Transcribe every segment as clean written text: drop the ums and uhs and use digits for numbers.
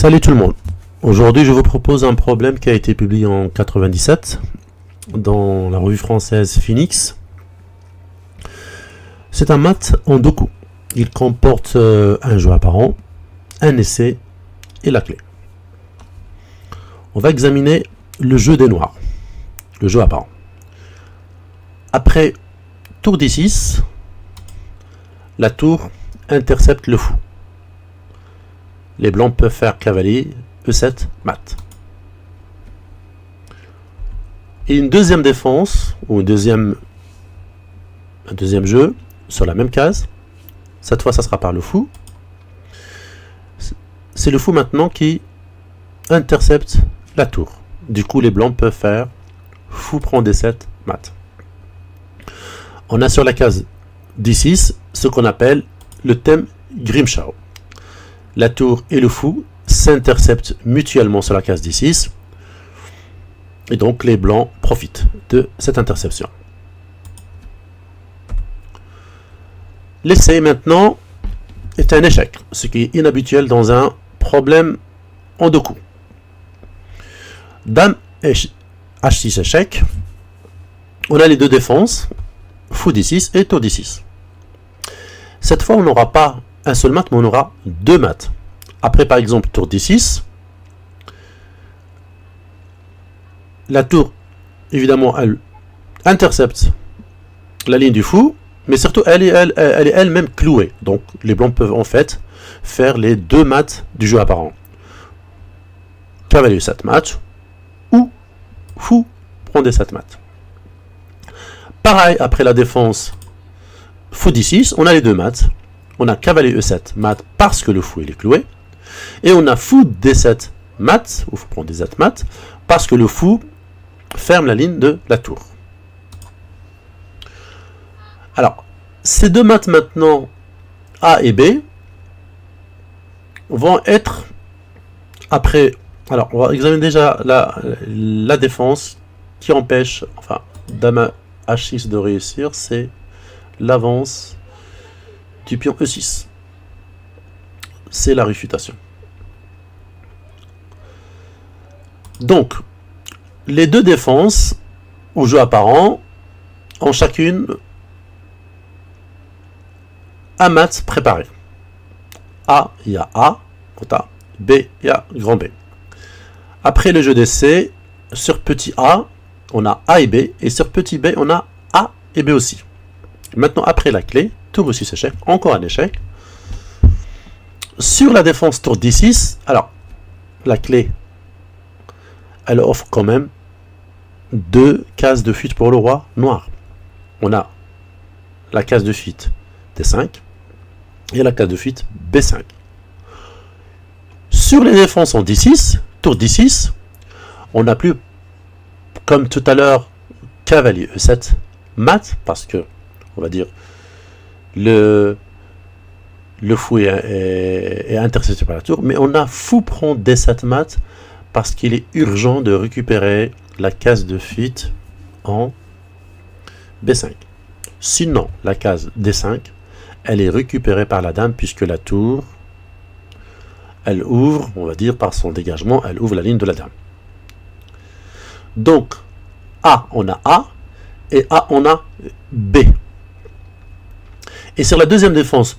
Salut tout le monde. Aujourd'hui, je vous propose un problème qui a été publié en 97 dans la revue française Phoenix. C'est un maths en deux coups. Il comporte un jeu apparent, un essai et la clé. On va examiner le jeu des noirs, le jeu apparent. Après tour D6, la tour intercepte le fou. Les blancs peuvent faire cavalier, E7, mat. Et une deuxième défense, ou un deuxième jeu, sur la même case. Cette fois, ça sera par le fou. C'est le fou maintenant qui intercepte la tour. Du coup, les blancs peuvent faire fou prend D7, mat. On a sur la case D6 ce qu'on appelle le thème Grimshaw. La tour et le fou s'interceptent mutuellement sur la case D6 et donc les blancs profitent de cette interception. L'essai maintenant est un échec, ce qui est inhabituel dans un problème en deux coups. Dame H6 échec, on a les deux défenses, fou D6 et tour D6. Cette fois on n'aura pas un seul mat, mais on aura deux mats. Après, par exemple, tour D6, la tour, évidemment, elle intercepte la ligne du fou, mais surtout, elle est elle-même clouée. Donc, les blancs peuvent en fait faire les deux mats du jeu apparent. Cavalier 7 mat, ou fou prend des 7 mat. Pareil, après la défense fou D6, on a les deux mats. On a cavalier E7 mat parce que le fou il est cloué. Et on a fou D7 mat, ou fou prend D7 mat, parce que le fou ferme la ligne de la tour. Alors, ces deux mats maintenant, A et B, vont être après. Alors, on va examiner déjà la défense qui empêche, enfin, dame H6 de réussir, c'est l'avance du pion E6. C'est la réfutation. Donc, les deux défenses au jeu apparent ont chacune un mat préparé. A, il y a A, quota. B, il y a grand B. Après le jeu d'essai, sur petit A, on a A et B, et sur petit B, on a A et B aussi. Maintenant, après la clé, tour E6 échec, encore un échec. Sur la défense tour D6, alors, la clé, elle offre quand même deux cases de fuite pour le roi noir. On a la case de fuite D5 et la case de fuite B5. Sur les défenses en D6, tour D6, on n'a plus, comme tout à l'heure, cavalier E7 mat, parce que, on va dire, le fou est intercepté par la tour, mais on a fou prend D7 mat parce qu'il est urgent de récupérer la case de fuite en B5. Sinon, la case D5, elle est récupérée par la dame puisque la tour, elle ouvre, on va dire par son dégagement, elle ouvre la ligne de la dame. Donc, A, on a A, et A, on a B. Et sur la deuxième défense,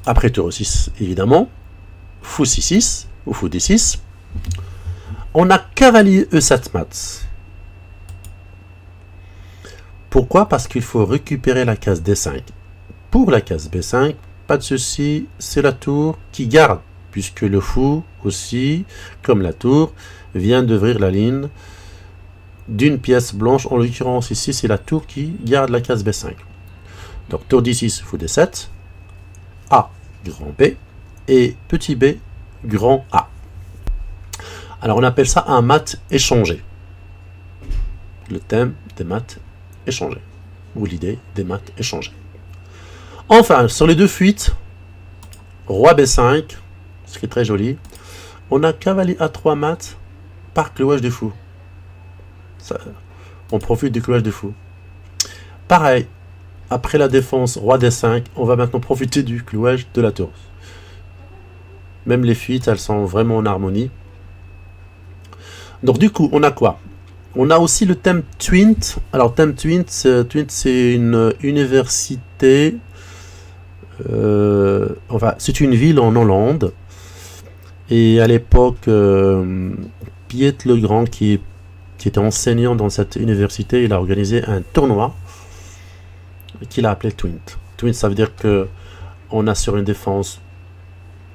après tour 6, évidemment, fou C6, ou fou D6, on a cavalier E7 mat. Pourquoi? Parce qu'il faut récupérer la case D5. Pour la case B5, pas de souci, c'est la tour qui garde, puisque le fou aussi, comme la tour, vient d'ouvrir la ligne d'une pièce blanche. En l'occurrence ici, c'est la tour qui garde la case B5. Donc tour D6, fou D7, A, grand B, et petit b, grand A. Alors on appelle ça un mat échangé. Le thème des maths échangés, ou l'idée des maths échangés. Enfin, sur les deux fuites, roi B5, ce qui est très joli, on a cavalier A3 mat par clouage du fou. Ça, on profite du clouage du fou. Pareil, après la défense roi D5, on va maintenant profiter du clouage de la tour. Même les fuites, elles sont vraiment en harmonie. Donc du coup, on a quoi? On a aussi le thème Twint. Alors thème Twint, c'est une université. Enfin, c'est une ville en Hollande. Et à l'époque, Piet le Grand, qui était enseignant dans cette université, il a organisé un tournoi qu'il a appelé Twint. Twint, ça veut dire que on a sur une défense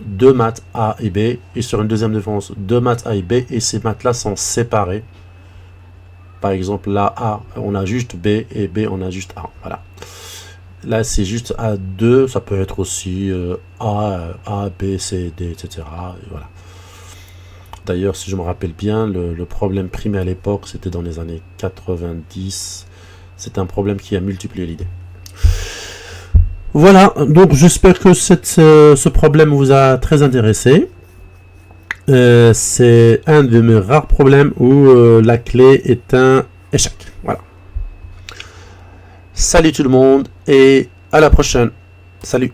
2 maths A et B, et sur une deuxième défense 2 maths A et B, et ces maths-là sont séparés. Par exemple, là, A, on a juste B, et B, on a juste A. Voilà. Là, c'est juste A2, ça peut être aussi A, B, C, D, etc. Et voilà. D'ailleurs, si je me rappelle bien, le problème primé à l'époque, c'était dans les années 90. C'est un problème qui a multiplié l'idée. Voilà, donc j'espère que ce problème vous a très intéressé. C'est un de mes rares problèmes où la clé est un échec. Voilà. Salut tout le monde et à la prochaine. Salut.